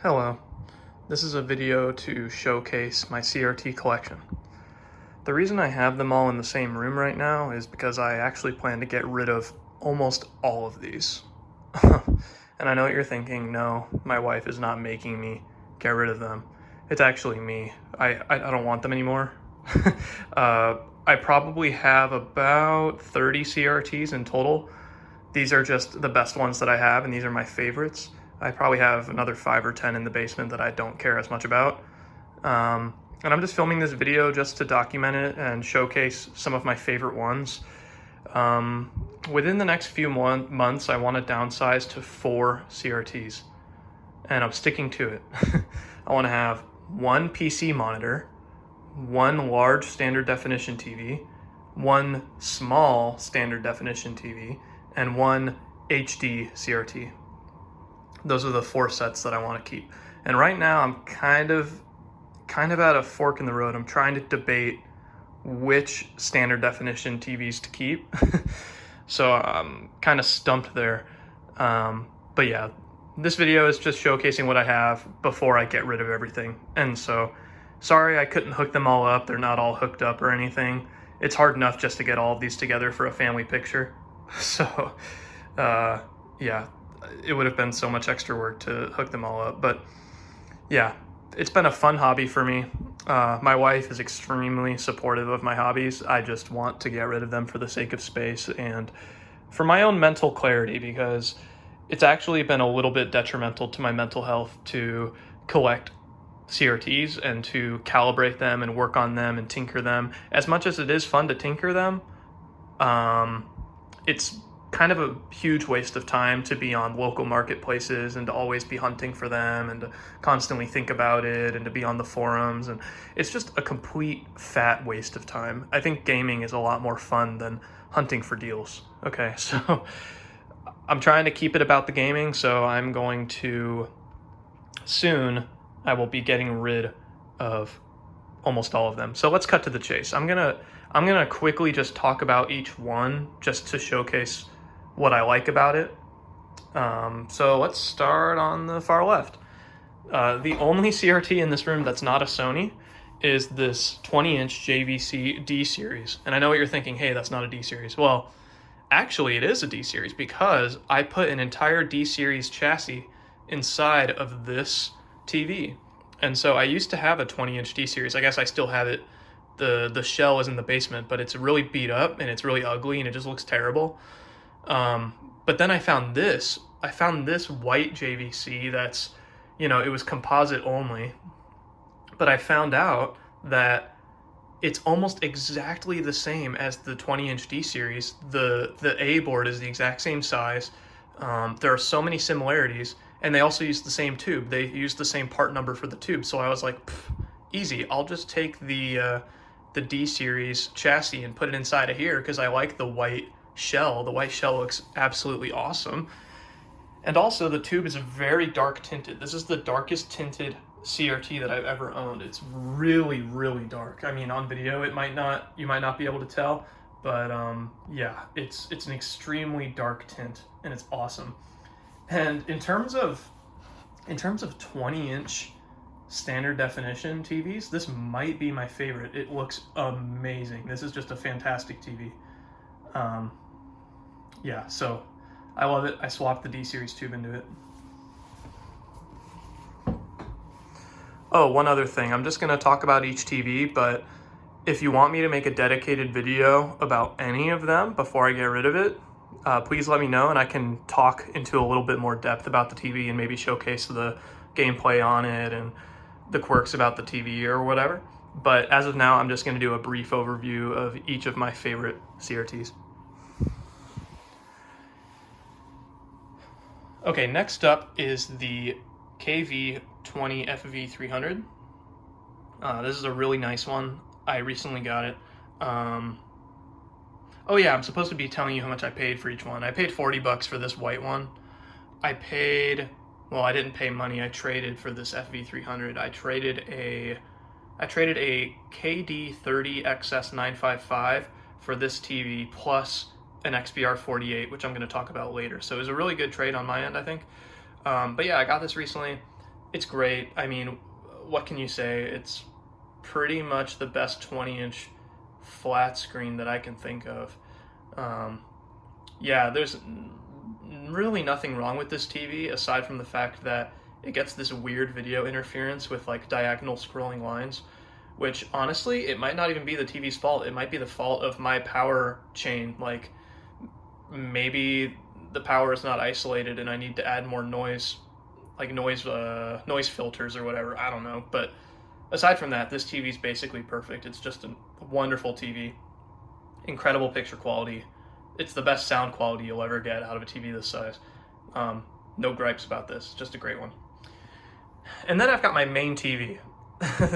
Hello, this is a video to showcase my CRT collection. The reason I have them all in the same room right now is because I actually plan to get rid of almost all of these. And I know what you're thinking, no, my wife is not making me get rid of them. It's actually me. I don't want them anymore. I probably have about 30 CRTs in total. These are just the best ones that I have, and these are my favorites. I probably have another 5 or 10 in the basement that I don't care as much about. And I'm just filming this video just to document it and showcase some of my favorite ones. Within the next few months, I want to downsize to 4 CRTs, and I'm sticking to it. I want to have 1 PC monitor, 1 large standard definition TV, 1 small standard definition TV, and 1 HD CRT. Those are the 4 sets that I want to keep. And right now I'm kind of at a fork in the road. I'm trying to debate which standard definition TVs to keep. So I'm kind of stumped there. But yeah, this video is just showcasing what I have before I get rid of everything. And so, sorry I couldn't hook them all up. They're not all hooked up or anything. It's hard enough just to get all of these together for a family picture. So, yeah. It would have been so much extra work to hook them all up, but yeah, it's been a fun hobby for me. My wife is extremely supportive of my hobbies. I just want to get rid of them for the sake of space and for my own mental clarity, because it's actually been a little bit detrimental to my mental health to collect CRTs and to calibrate them and work on them and tinker them. As much as it is fun to tinker them, it's kind of a huge waste of time to be on local marketplaces and to always be hunting for them and to constantly think about it and to be on the forums, and it's just a complete fat waste of time. I think gaming is a lot more fun than hunting for deals. Okay, so I'm trying to keep it about the gaming, so I'm going to soon I will be getting rid of almost all of them. So let's cut to the chase. I'm gonna quickly just talk about each one just to showcase what I like about it. So let's start on the far left. The only CRT in this room that's not a Sony is this 20-inch JVC D series. And I know what you're thinking, hey, that's not a D series. Well, actually it is a D series because I put an entire D series chassis inside of this TV. And so I used to have a 20-inch D series. I guess I still have it. The shell is in the basement, but it's really beat up and it's really ugly and it just looks terrible. But then I found this white JVC that's, it was composite only, but I found out that it's almost exactly the same as the 20-inch D series. The A board is the exact same size. There are so many similarities, and they also use the same tube. They use the same part number for the tube. So I was like, easy. I'll just take the D series chassis and put it inside of here because I like the white shell. The white shell looks absolutely awesome. And also the tube is very dark tinted. This is the darkest tinted CRT that I've ever owned. It's really, really dark. I mean, on video you might not be able to tell, but yeah, it's an extremely dark tint and it's awesome. And in terms of 20-inch standard definition TVs, this might be my favorite. It looks amazing. This is just a fantastic TV. Yeah, so I love it. I swapped the D series tube into it. Oh, one other thing. I'm just going to talk about each TV, but if you want me to make a dedicated video about any of them before I get rid of it, please let me know and I can talk into a little bit more depth about the TV and maybe showcase the gameplay on it and the quirks about the TV or whatever. But as of now, I'm just going to do a brief overview of each of my favorite CRTs. Okay, next up is the KV20FV300. This is a really nice one. I recently got it. Oh yeah, I'm supposed to be telling you how much I paid for each one. I paid $40 for this white one. I didn't pay money. I traded for this FV300. I traded a KD30XS955 for this TV plus an XBR48, which I'm going to talk about later. So it was a really good trade on my end, I think. But yeah, I got this recently. It's great. I mean, what can you say? It's pretty much the best 20-inch flat screen that I can think of. Um, yeah, there's really nothing wrong with this TV aside from the fact that it gets this weird video interference with like diagonal scrolling lines, which honestly, it might not even be the TV's fault. It might be the fault of my power chain. Like maybe the power is not isolated and I need to add more noise, like noise filters or whatever. I don't know. But aside from that, this TV is basically perfect. It's just a wonderful TV, incredible picture quality. It's the best sound quality you'll ever get out of a TV this size. No gripes about this. Just a great one. And then I've got my main TV.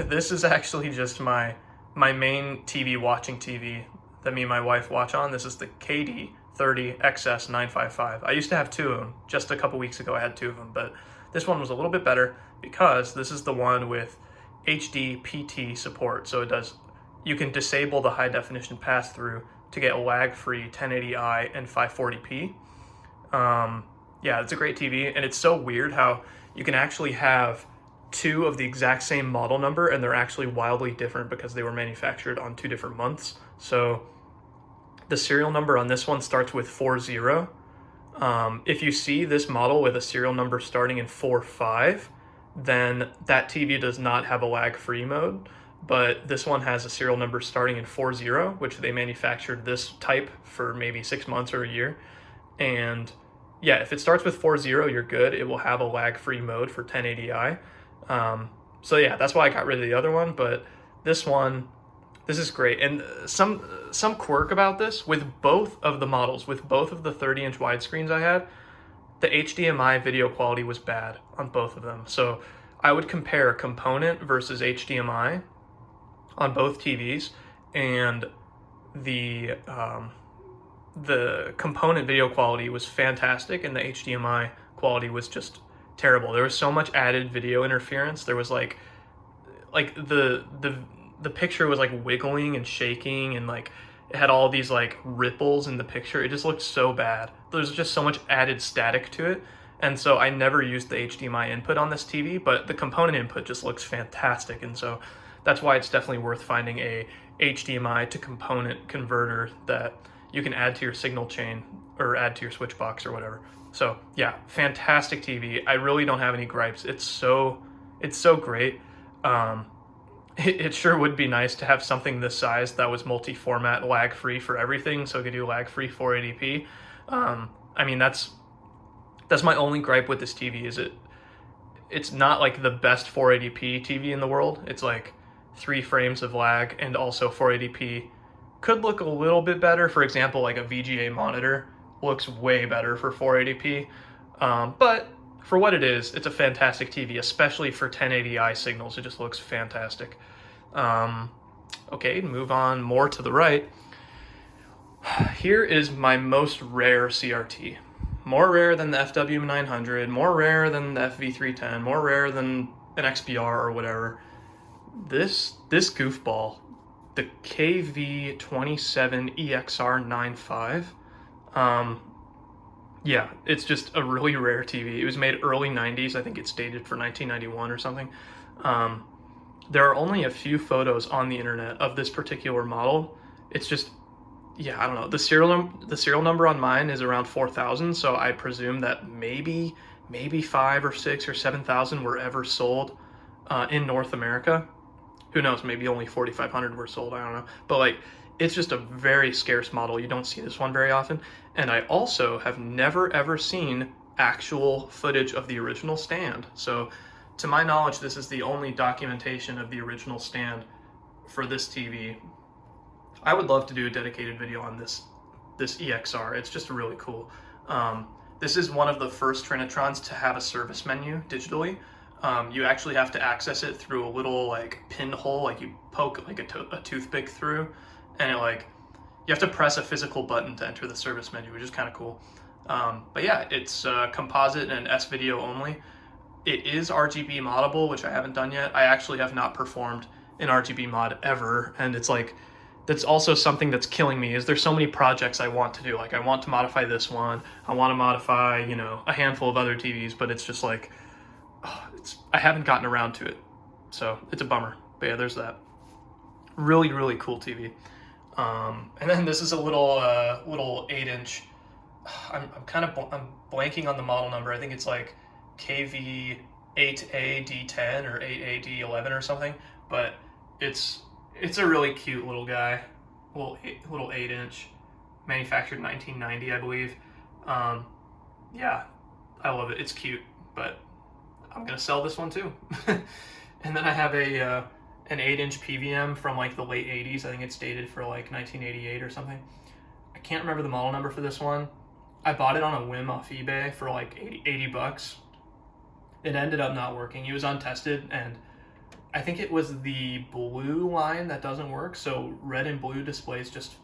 This is actually just my main TV, watching TV that me and my wife watch on. This is the KD30XS955. I used to have two of them. Just a couple weeks ago I had two of them, but this one was a little bit better because this is the one with HD PT support. So you can disable the high definition pass through to get lag-free 1080i and 540p. Yeah, it's a great TV, and it's so weird how you can actually have two of the exact same model number and they're actually wildly different because they were manufactured on 2 different months. So the serial number on this one starts with 40. If you see this model with a serial number starting in 45, then that TV does not have a lag-free mode, but this one has a serial number starting in 40, which they manufactured this type for maybe 6 months or a year. And yeah, if it starts with 40, you're good. It will have a lag-free mode for 1080i. So yeah, that's why I got rid of the other one, but this is great. And some quirk about this, with both of the models, with both of the 30-inch widescreens I had, the HDMI video quality was bad on both of them. So I would compare component versus HDMI on both TVs, and the component video quality was fantastic and the HDMI quality was just terrible. There was so much added video interference. There was like the picture was like wiggling and shaking, and like it had all these like ripples in the picture. It just looked so bad. There's just so much added static to it. And so I never used the HDMI input on this TV, but the component input just looks fantastic. And so that's why it's definitely worth finding a HDMI to component converter that you can add to your signal chain or add to your switch box or whatever. So yeah, fantastic TV. I really don't have any gripes. It's so great. It sure would be nice to have something this size that was multi-format, lag-free for everything, so it could do lag-free 480p. I mean, that's my only gripe with this TV, is it's not like the best 480p TV in the world. It's like 3 frames of lag, and also 480p could look a little bit better. For example, like a VGA monitor looks way better for 480p, but for what it is, it's a fantastic TV, especially for 1080i signals. It just looks fantastic. Okay, move on more to the right. Here is my most rare CRT. More rare than the FW900, more rare than the FV310, more rare than an XBR or whatever. This goofball, the KV27EXR95, yeah, it's just a really rare TV. It was made early 90s. I think it's dated for 1991 or something. There are only a few photos on the internet of this particular model. It's just, yeah, I don't know. The serial number on mine is around 4,000, so I presume that maybe 5 or 6 or 7,000 were ever sold in North America. Who knows? Maybe only 4,500 were sold. I don't know. But like, it's just a very scarce model. You don't see this one very often. And I also have never ever seen actual footage of the original stand. So to my knowledge, this is the only documentation of the original stand for this TV. I would love to do a dedicated video on this EXR. It's just really cool. This is one of the first Trinitrons to have a service menu digitally. You actually have to access it through a little like pinhole, like you poke like a toothpick through, and it like, you have to press a physical button to enter the service menu, which is kind of cool. But yeah, it's composite and S-video only. It is RGB moddable, which I haven't done yet. I actually have not performed an RGB mod ever, and it's like, that's also something that's killing me, is there's so many projects I want to do. Like, I want to modify this one, I want to modify, you know, a handful of other TVs, but it's just like, oh, I haven't gotten around to it, so it's a bummer. But yeah, there's that. Really, really cool TV. And then this is a little 8-inch. I'm blanking on the model number. I think it's like KV8AD10 or 8AD11 or something. But it's a really cute little guy, little 8-inch, manufactured in 1990, I believe. Yeah, I love it. It's cute, but I'm gonna sell this one too. And then I have an 8-inch PVM from like the late 80s. I think it's dated for like 1988 or something. I can't remember the model number for this one. I bought it on a whim off eBay for like 80 bucks. It ended up not working. It was untested, and I think it was the blue line that doesn't work. So red and green displays just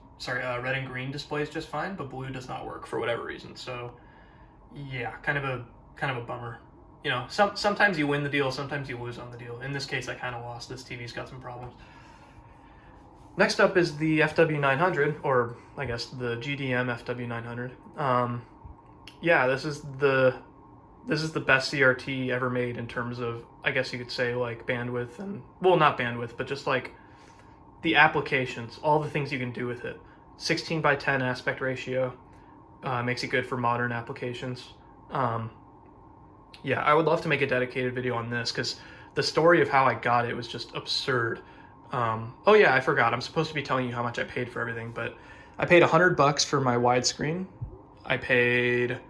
fine, but blue does not work for whatever reason. So yeah, kind of a bummer. You know, sometimes you win the deal, sometimes you lose on the deal. In this case, I kind of lost. This TV's got some problems. Next up is the FW900, or I guess the GDM FW900. Yeah, this is the best CRT ever made in terms of, I guess you could say, like bandwidth and, well, not bandwidth, but just like the applications, all the things you can do with it. 16:10 aspect ratio makes it good for modern applications. Yeah, I would love to make a dedicated video on this because the story of how I got it was just absurd. Oh yeah, I forgot. I'm supposed to be telling you how much I paid for everything, but I paid $100 for my widescreen. I paid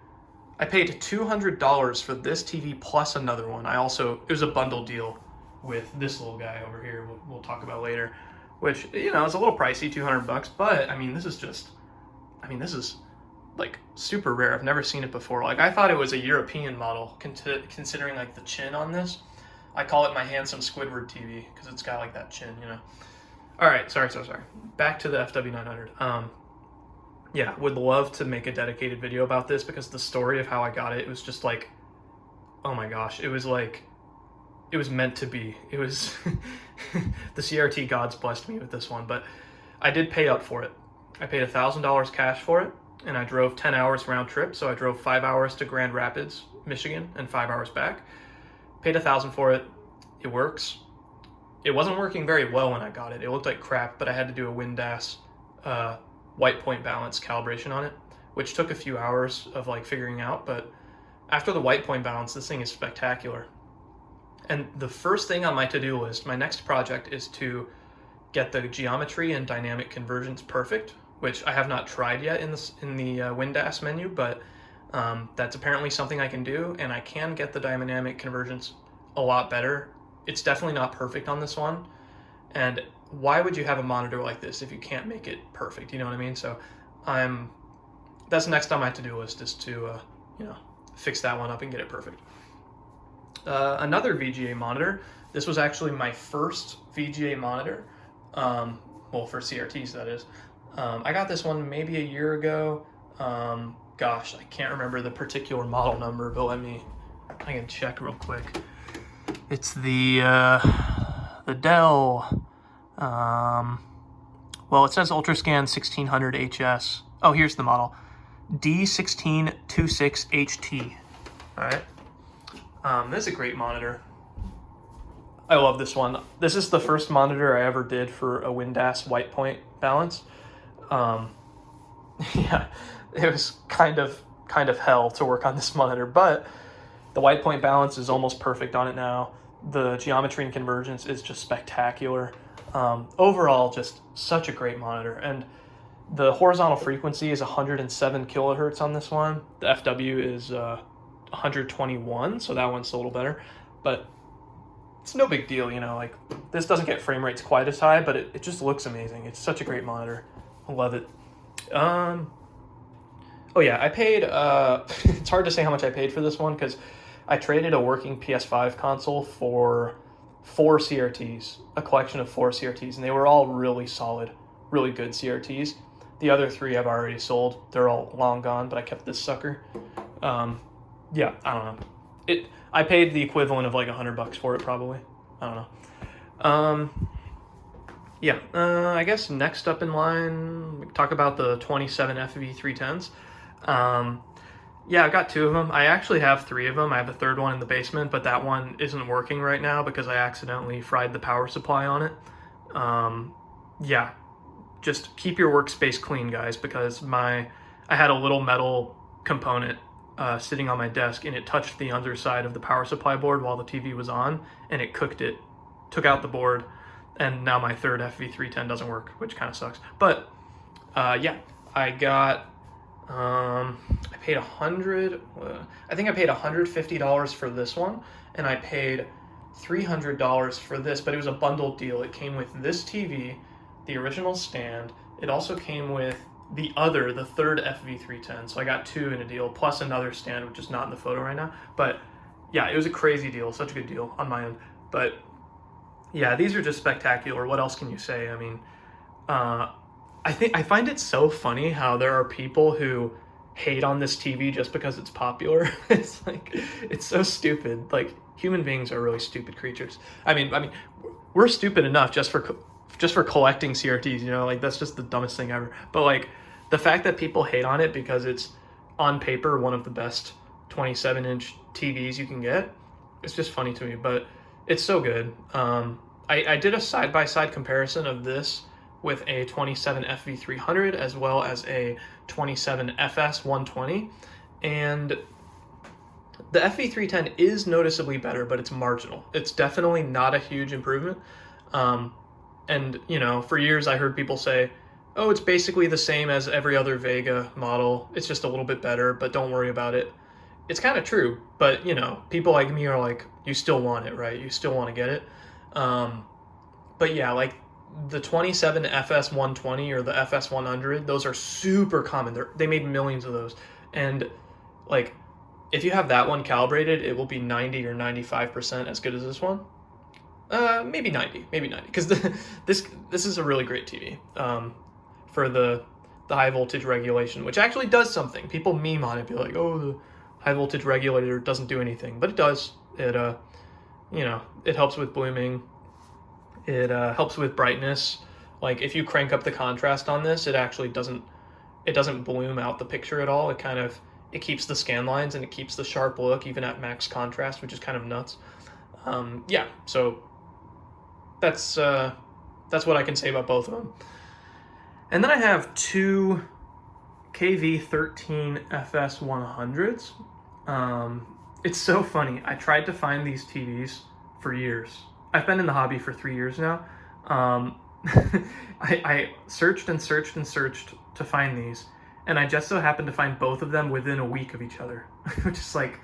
$200 for this TV plus another one. It was a bundle deal with this little guy over here. We'll talk about later, which, you know, is a little pricey, $200, but I mean, this is like super rare. I've never seen it before. Like, I thought it was a European model, considering like the chin on this. I call it my handsome Squidward TV because it's got like that chin, you know. All right, sorry. Back to the FW900. Yeah, would love to make a dedicated video about this because the story of how I got it was just like, oh my gosh, it was meant to be. It was the CRT gods blessed me with this one, but I did pay up for it. I paid $1,000 cash for it, and I drove 10 hours round trip, so I drove 5 hours to Grand Rapids, Michigan, and 5 hours back. Paid $1,000 for it. It works. It wasn't working very well when I got it. It looked like crap, but I had to do a WinDAS white point balance calibration on it, which took a few hours of like figuring out, but after the white point balance, this thing is spectacular. And the first thing on my to-do list, my next project, is to get the geometry and dynamic convergence perfect, which I have not tried yet in the WinDAS menu, but that's apparently something I can do, and I can get the dynamic convergence a lot better. It's definitely not perfect on this one, and why would you have a monitor like this if you can't make it perfect? You know what I mean? So that's next on my to-do list, is to you know, fix that one up and get it perfect. Another VGA monitor. This was actually my first VGA monitor, well, for CRTs, that is. I got this one maybe a year ago. Gosh, I can't remember the particular model number, but I can check real quick. It's the Dell, well, it says Ultrascan 1600 HS. Oh, here's the model, D1626HT. All right. This is a great monitor. I love this one. This is the first monitor I ever did for a WinDAS white point balance. Yeah, it was kind of hell to work on this monitor, but the white point balance is almost perfect on it now. The geometry and convergence is just spectacular. Overall, just such a great monitor. And the horizontal frequency is 107 kilohertz on this one. The FW is 121, so that one's a little better, but it's no big deal, you know. Like, this doesn't get frame rates quite as high, but it just looks amazing. It's such a great monitor. I love it. Oh yeah, I paid, it's hard to say how much I paid for this one because I traded a working PS5 console for 4 CRTs, a collection of 4 CRTs, and they were all really solid, really good CRTs. The other 3 I've already sold. They're all long gone, but I kept this sucker. Yeah, I don't know. I paid the equivalent of like $100 for it, probably. I don't know. Yeah, I guess next up in line, we can talk about the 27 FV310s. Yeah, I got 2 of them. I actually have 3 of them. I have a third one in the basement, but that one isn't working right now because I accidentally fried the power supply on it. Yeah, just keep your workspace clean, guys, because I had a little metal component sitting on my desk, and it touched the underside of the power supply board while the TV was on, and it cooked it, took out the board, and now my third FV310 doesn't work, which kind of sucks. But yeah, I got I paid I think I paid $150 for this one, and I paid $300 for this, but it was a bundled deal. It came with this TV, the original stand. It also came with the third FV310. So I got 2 in a deal, plus another stand, which is not in the photo right now. But yeah, it was a crazy deal, such a good deal on my end. But yeah, these are just spectacular. What else can you say? I mean, I find it so funny how there are people who hate on this TV just because it's popular. It's like, it's so stupid. Like, human beings are really stupid creatures. I mean, we're stupid enough just for collecting CRTs, you know, like that's just the dumbest thing ever. But like the fact that people hate on it because it's on paper one of the best 27-inch TVs you can get, it's just funny to me, but it's so good. I did a side-by-side comparison of this with a 27 FV300 as well as a 27 FS 120, and the FV310 is noticeably better, but it's marginal. It's definitely not a huge improvement. And, you know, for years I heard people say, oh, it's basically the same as every other Vega model. It's just a little bit better, but don't worry about it. It's kind of true, but, you know, people like me are like, you still want it, right? You still want to get it. But yeah, like the 27 FS 120 or the FS 100, those are super common. They made millions of those. And, like, if you have that one calibrated, it will be 90 or 95% as good as this one. Maybe 90, because this is a really great TV for the high voltage regulation, which actually does something. People meme on it, be like, oh, the high voltage regulator doesn't do anything, but it does. It you know, it helps with blooming. It helps with brightness. Like if you crank up the contrast on this, it actually doesn't bloom out the picture at all. It keeps the scan lines and it keeps the sharp look even at max contrast, which is kind of nuts. Yeah, so that's what I can say about both of them. And then I have 2 KV13 FS 100s. It's so funny. I tried to find these TVs for years. I've been in the hobby for 3 years now. I searched and searched and searched to find these, and I just so happened to find both of them within a week of each other, which is like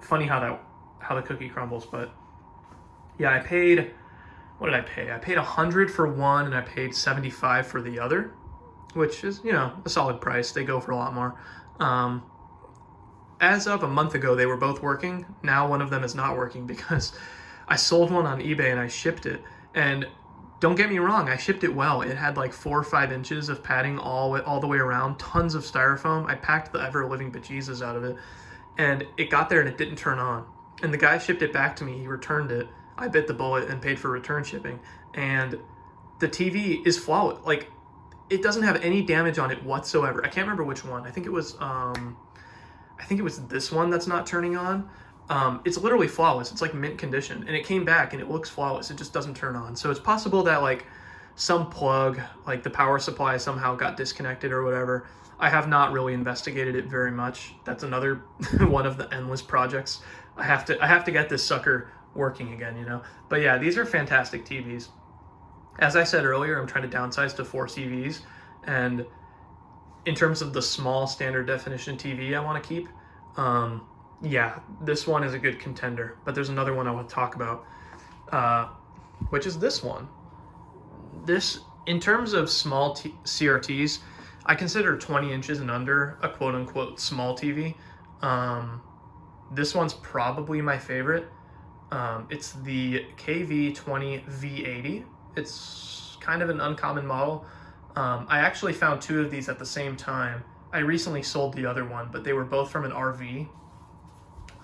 funny how the cookie crumbles. But yeah, what did I pay? I paid $100 for one, and I paid $75 for the other, which is, you know, a solid price. They go for a lot more. As of a month ago, they were both working. Now one of them is not working because I sold one on eBay and I shipped it. And don't get me wrong, I shipped it well. It had like 4 or 5 inches of padding all the way around, tons of styrofoam. I packed the ever-living bejesus out of it, and it got there and it didn't turn on. And the guy shipped it back to me. He returned it. I bit the bullet and paid for return shipping. And the TV is flawless. Like, it doesn't have any damage on it whatsoever. I can't remember which one. I think it was this one that's not turning on. It's literally flawless. It's like mint condition, and it came back and it looks flawless. It just doesn't turn on. So it's possible that like some plug, like the power supply somehow got disconnected or whatever. I have not really investigated it very much. That's another one of the endless projects. I have to get this sucker working again, you know. But yeah, these are fantastic TVs. As I said earlier, I'm trying to downsize to 4 CVs, and in terms of the small standard definition TV I want to keep, yeah, this one is a good contender. But there's another one I want to talk about, which is this one. This, in terms of small CRTs, I consider 20 inches and under a quote-unquote small TV. This one's probably my favorite. It's the KV20 V80. It's kind of an uncommon model. I actually found 2 of these at the same time. I recently sold the other one, but they were both from an RV.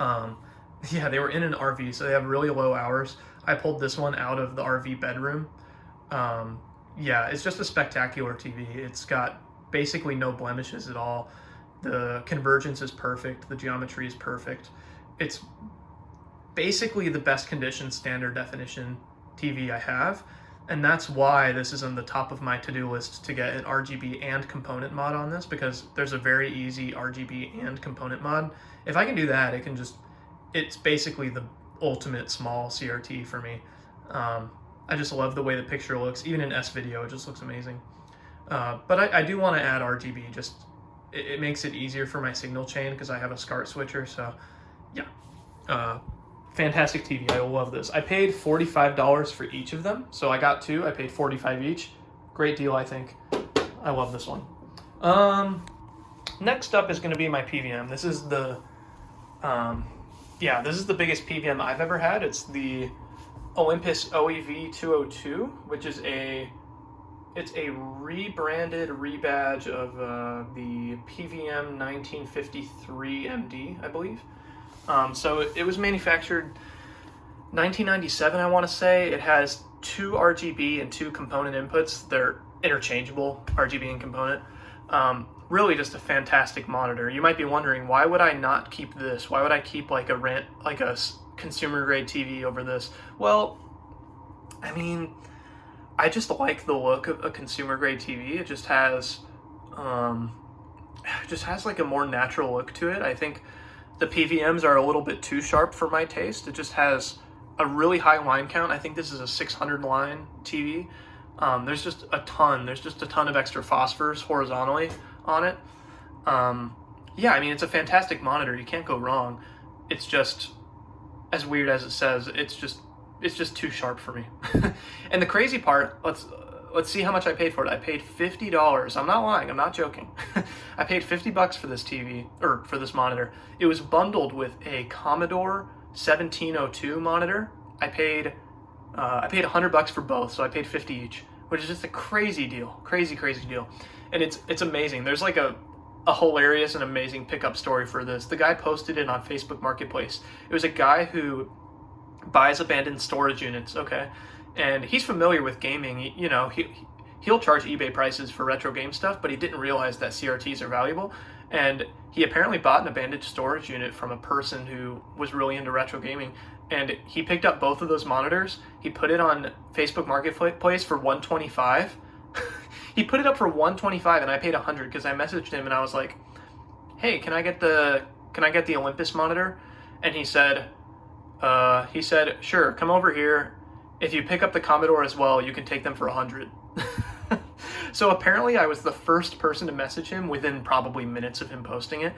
Yeah, they were in an RV, so they have really low hours. I pulled this one out of the RV bedroom. Yeah, it's just a spectacular TV. It's got basically no blemishes at all. The convergence is perfect. The geometry is perfect. It's basically the best condition standard definition TV I have. And that's why this is on the top of my to-do list to get an RGB and component mod on this, because there's a very easy RGB and component mod. If I can do that, it's basically the ultimate small CRT for me. I just love the way the picture looks. Even in S-Video, it just looks amazing. But I do want to add RGB. Just it makes it easier for my signal chain because I have a SCART switcher. So yeah, fantastic TV. I love this. I paid $45 for each of them. So I got two. I paid $45 each. Great deal, I think. I love this one. Next up is going to be my PVM. This is the this is the biggest PVM I've ever had. It's the Olympus OEV 202, which is it's a rebranded rebadge of the PVM 1953 MD, I believe. So it was manufactured 1997, I want to say. It has two RGB and two component inputs. They're interchangeable, RGB and component. Really just a fantastic monitor. You might be wondering, why would I not keep this? Why would I keep like a consumer grade TV over this? Well, I mean, I just like the look of a consumer grade TV. It just has like a more natural look to it. I think the PVMs are a little bit too sharp for my taste. It just has a really high line count. I think this is a 600 line TV. There's just a ton of extra phosphors horizontally on it. Yeah, I mean, it's a fantastic monitor. You can't go wrong. It's just, as weird as it says, it's just too sharp for me. And the crazy part, let's see how much I paid for it. I paid $50. I'm not lying. I'm not joking. I paid $50 for this TV, or for this monitor. It was bundled with a Commodore 1702 monitor. I paid $100 for both, so I paid $50 each, which is just a crazy deal. Crazy deal. And it's amazing. There's like a hilarious and amazing pickup story for this. The guy posted it on Facebook Marketplace. It was a guy who buys abandoned storage units, okay? And he's familiar with gaming. You know, he'll charge eBay prices for retro game stuff, but he didn't realize that CRTs are valuable. And he apparently bought an abandoned storage unit from a person who was really into retro gaming. And he picked up both of those monitors. He put it on Facebook Marketplace for $125. He put it up for $125, and I paid $100 because I messaged him and I was like, "Hey, can I get the Olympus monitor?" And he said, "Sure, come over here. If you pick up the Commodore as well, you can take them for $100." So apparently I was the first person to message him within probably minutes of him posting it.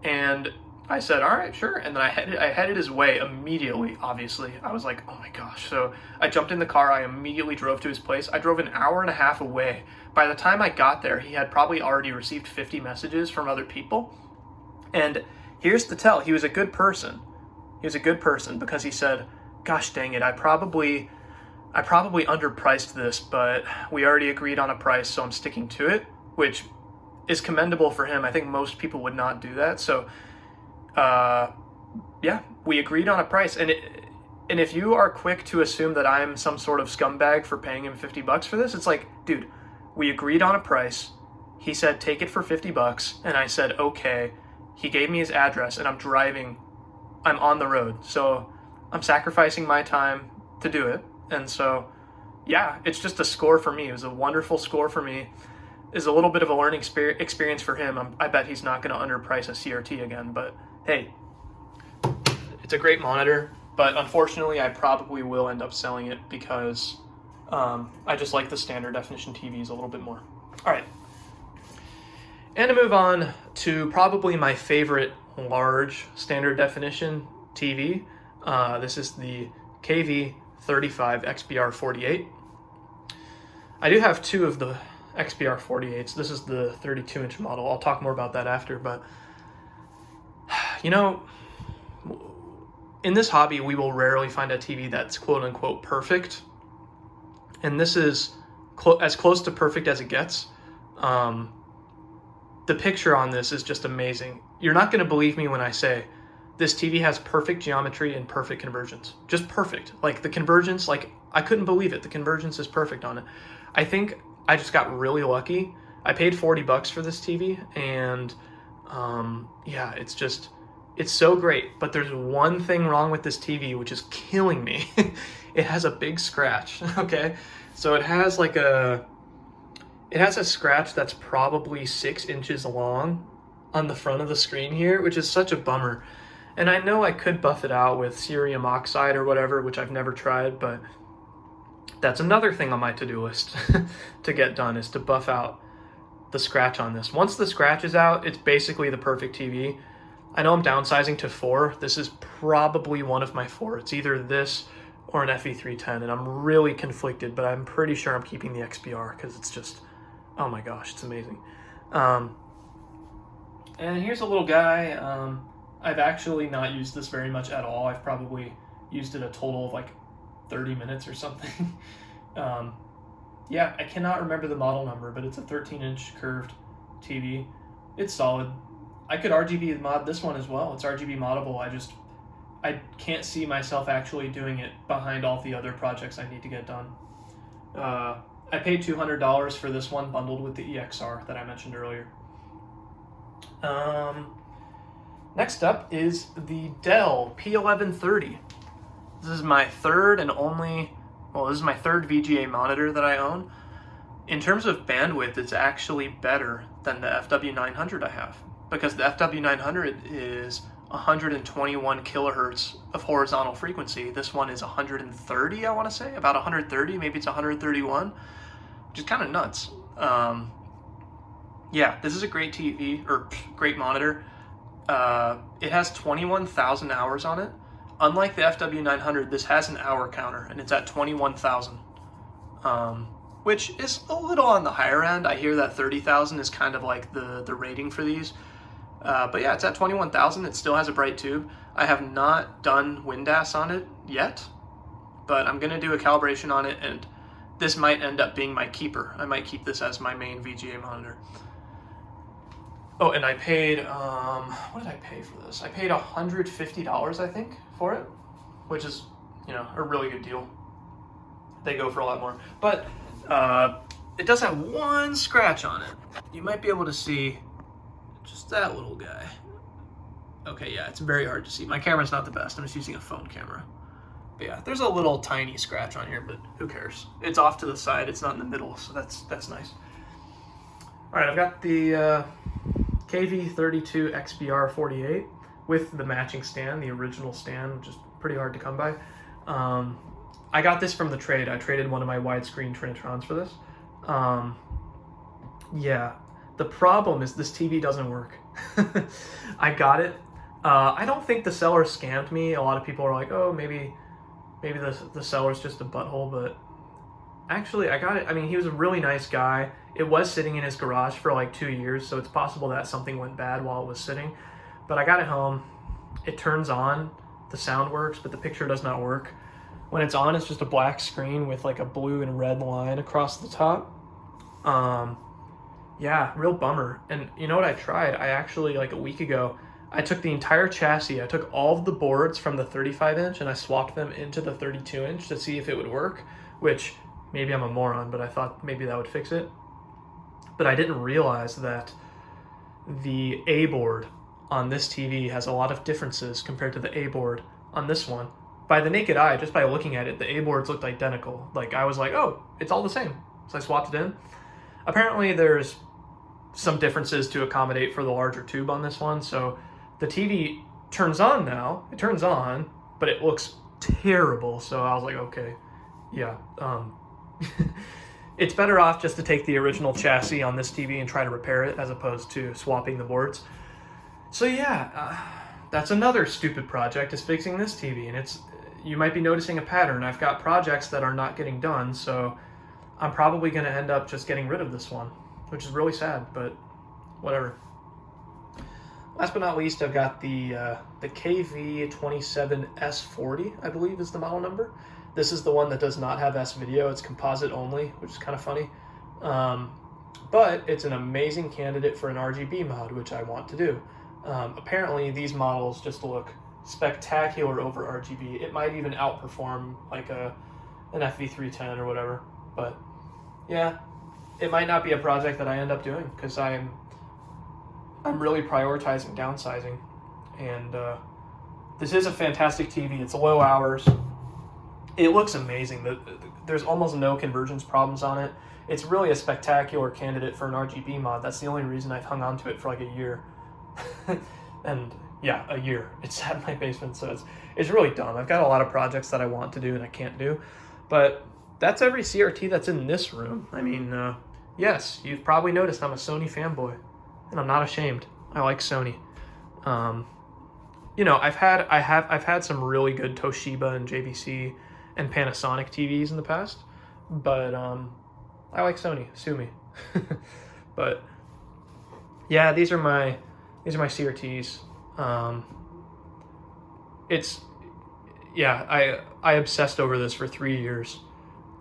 And I said, all right, sure. And then I headed his way immediately, obviously. I was like, oh my gosh. So I jumped in the car. I immediately drove to his place. I drove an hour and a half away. By the time I got there, he had probably already received 50 messages from other people. And here's the tell. He was a good person. He was a good person because he said, gosh dang it, I probably underpriced this, but we already agreed on a price, so I'm sticking to it, which is commendable for him. I think most people would not do that. So yeah, we agreed on a price. And if you are quick to assume that I'm some sort of scumbag for paying him $50 for this, it's like, dude, we agreed on a price. He said, take it for $50. And I said, okay. He gave me his address and I'm on the road. So I'm sacrificing my time to do it. And so, yeah, it's just a score for me. It was a wonderful score for me. It's a little bit of a learning experience for him. I bet he's not going to underprice a CRT again, but hey, it's a great monitor, but unfortunately I probably will end up selling it because I just like the standard definition TVs a little bit more. All right, and to move on to probably my favorite large standard definition TV. This is the KV35 XBR48. I do have two of the XBR48s. This is the 32-inch model. I'll talk more about that after, but you know, in this hobby, we will rarely find a TV that's quote-unquote perfect, and this is as close to perfect as it gets. The picture on this is just amazing. You're not going to believe me when I say this TV has perfect geometry and perfect convergence. Just perfect. Like the convergence, like I couldn't believe it. The convergence is perfect on it. I think I just got really lucky. I paid $40 for this TV, and Yeah, it's so great. But there's one thing wrong with this TV, which is killing me. It has a big scratch, okay? So it has a scratch that's probably 6 inches long on the front of the screen here, which is such a bummer. And I know I could buff it out with cerium oxide or whatever, which I've never tried, but that's another thing on my to-do list to get done, is to buff out the scratch on this. Once the scratch is out, it's basically the perfect TV. I know I'm downsizing to 4. This is probably one of my 4. It's either this or an FE310, and I'm really conflicted, but I'm pretty sure I'm keeping the XPR because it's just, oh my gosh, it's amazing. And here's a little guy. I've actually not used this very much at all. I've probably used it a total of like 30 minutes or something. Yeah, I cannot remember the model number, but it's a 13-inch curved TV. It's solid. I could RGB mod this one as well. It's RGB moddable. I can't see myself actually doing it behind all the other projects I need to get done. I paid $200 for this one bundled with the EXR that I mentioned earlier. Next up is the Dell P1130. This is my third VGA monitor that I own. In terms of bandwidth, it's actually better than the FW900 I have, because the FW900 is 121 kilohertz of horizontal frequency. This one is 130, I want to say, about 130, maybe it's 131, which is kind of nuts. Yeah, this is a great TV, or great monitor. It has 21,000 hours on it. Unlike the FW900, this has an hour counter, and it's at 21,000, which is a little on the higher end. I hear that 30,000 is kind of like the rating for these. But yeah, it's at 21,000. It still has a bright tube. I have not done WinDAS on it yet, but I'm going to do a calibration on it, and this might end up being my keeper. I might keep this as my main VGA monitor. Oh, and I paid, what did I pay for this? I paid $150, I think, for it, which is, a really good deal. They go for a lot more. But it does have one scratch on it. You might be able to see just that little guy. Okay, yeah, it's very hard to see. My camera's not the best. I'm just using a phone camera. But yeah, there's a little tiny scratch on here, but who cares? It's off to the side. It's not in the middle, so that's nice. All right, I've got the KV32 XBR48 with the matching stand, the original stand, which is pretty hard to come by. I got this from the trade. I traded one of my widescreen Trinitrons for this. Yeah, the problem is this TV doesn't work. I got it. I don't think the seller scammed me. A lot of people are like, oh, maybe the seller's just a butthole, but actually I got it. I mean, he was a really nice guy. It was sitting in his garage for like 2 years, so it's possible that something went bad while it was sitting. But I got it home. It turns on, the sound works, but the picture does not work. When it's on, it's just a black screen with like a blue and red line across the top. Yeah, real bummer. And you know what I tried? I actually, like a week ago, I took the entire chassis. I took all of the boards from the 35-inch and I swapped them into the 32-inch to see if it would work, which maybe I'm a moron, but I thought maybe that would fix it. But I didn't realize that the A board on this TV has a lot of differences compared to the A board on this one. By the naked eye, just by looking at it, the A boards looked identical. Like, I was like, oh, it's all the same. So I swapped it in. Apparently there's some differences to accommodate for the larger tube on this one. So the TV turns on now. It turns on, but it looks terrible. So I was like, okay, yeah. It's better off just to take the original chassis on this TV and try to repair it as opposed to swapping the boards. So yeah, that's another stupid project, is fixing this TV. And you might be noticing a pattern. I've got projects that are not getting done, so I'm probably going to end up just getting rid of this one, which is really sad, but whatever. Last but not least, I've got the KV27S40, I believe is the model number. This is the one that does not have S-Video. It's composite only, which is kind of funny. But it's an amazing candidate for an RGB mod, which I want to do. Apparently, these models just look spectacular over RGB. It might even outperform like an FV310 or whatever. But yeah, it might not be a project that I end up doing because I'm I'm really prioritizing downsizing. And this is a fantastic TV. It's low hours. It looks amazing. There's almost no convergence problems on it. It's really a spectacular candidate for an RGB mod. That's the only reason I've hung on to it for like a year. And yeah, a year. It's sat in my basement, so it's really dumb. I've got a lot of projects that I want to do and I can't do. But that's every CRT that's in this room. I mean, yes, you've probably noticed I'm a Sony fanboy, and I'm not ashamed. I like Sony. You know, I've had some really good Toshiba and JVC and Panasonic TVs in the past, but I like Sony. Sue me. But yeah, these are my CRTs. I obsessed over this for 3 years,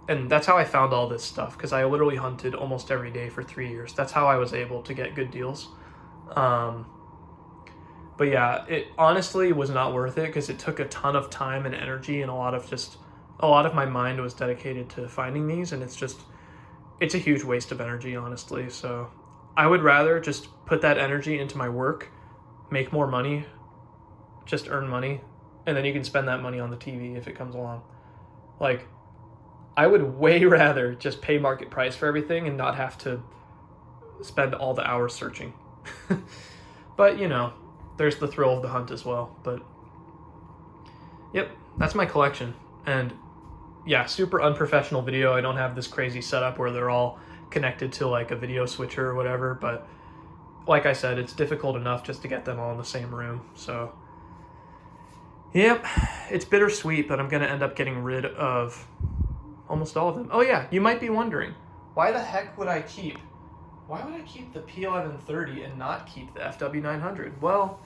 and that's how I found all this stuff, because I literally hunted almost every day for 3 years. That's how I was able to get good deals. But yeah, it honestly was not worth it, because it took a ton of time and energy, and a lot of my mind was dedicated to finding these, and it's a huge waste of energy, honestly. So I would rather just put that energy into my work, make more money, just earn money, and then you can spend that money on the TV if it comes along. Like, I would way rather just pay market price for everything and not have to spend all the hours searching. But, you know, there's the thrill of the hunt as well. But, yep, that's my collection. And, yeah, super unprofessional video. I don't have this crazy setup where they're all connected to, like, a video switcher or whatever. But, like I said, it's difficult enough just to get them all in the same room. So, yep, it's bittersweet, but I'm going to end up getting rid of almost all of them. Oh, yeah, you might be wondering, why the heck would I keep the P1130 and not keep the FW900? Well,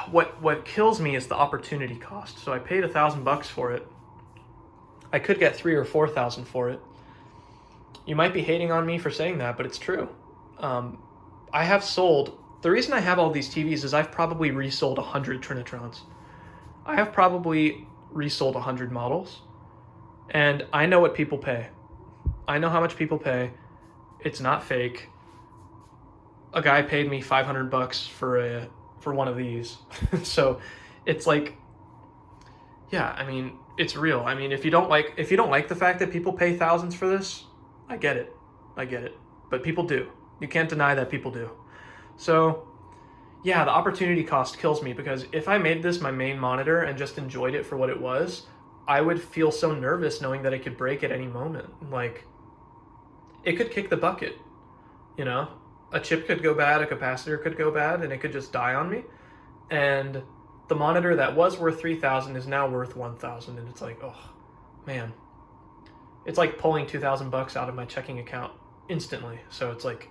what kills me is the opportunity cost. So I paid $1,000 for it. I could get $3,000 or $4,000 for it. You might be hating on me for saying that, but it's true. I have sold... The reason I have all these TVs is I've probably resold 100 Trinitrons. I have probably resold 100 models. And I know what people pay. I know how much people pay. It's not fake. A guy paid me $500 for one of these. So it's like, yeah, I mean, it's real. I mean, if you don't like the fact that people pay thousands for this, I get it. But people do. You can't deny that people do. So yeah, the opportunity cost kills me, because if I made this my main monitor and just enjoyed it for what it was, I would feel so nervous knowing that it could break at any moment. Like, it could kick the bucket, you know? A chip could go bad, a capacitor could go bad, and it could just die on me. And the monitor that was worth $3,000 is now worth $1,000, and it's like, oh, man. It's like pulling $2,000 out of my checking account instantly. So it's like,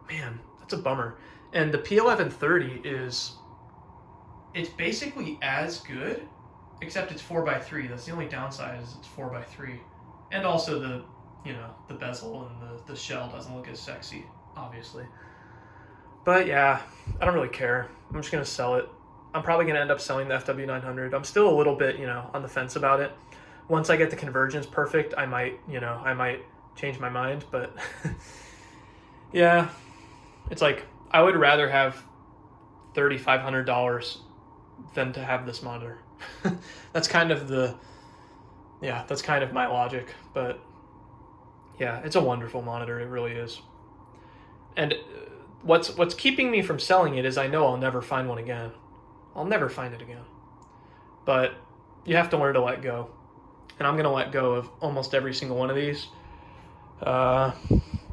man, that's a bummer. And the P1130 it's basically as good, except it's 4x3. That's the only downside, is it's 4x3. And also the bezel and the shell doesn't look as sexy, obviously. But yeah, I don't really care. I'm just going to sell it. I'm probably going to end up selling the FW900. I'm still a little bit, on the fence about it. Once I get the convergence perfect, I might change my mind. But yeah, it's like, I would rather have $3,500 than to have this monitor. That's kind of my logic. But yeah, it's a wonderful monitor. It really is. And what's keeping me from selling it is I know I'll never find one again. I'll never find it again. But you have to learn to let go. And I'm going to let go of almost every single one of these. But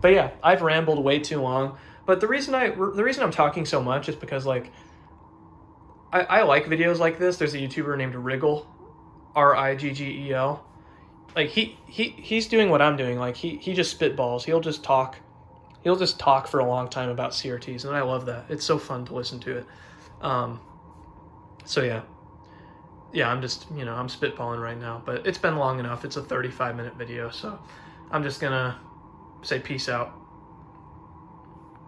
yeah, I've rambled way too long. But the reason I'm talking so much is because, like, I like videos like this. There's a YouTuber named Riggle, Riggel. Like, he's doing what I'm doing. Like, he just spitballs. He'll just talk for a long time about CRTs, and I love that. It's so fun to listen to it. So yeah, I'm just, I'm spitballing right now, but it's been long enough. It's a 35-minute video, so I'm just gonna say peace out.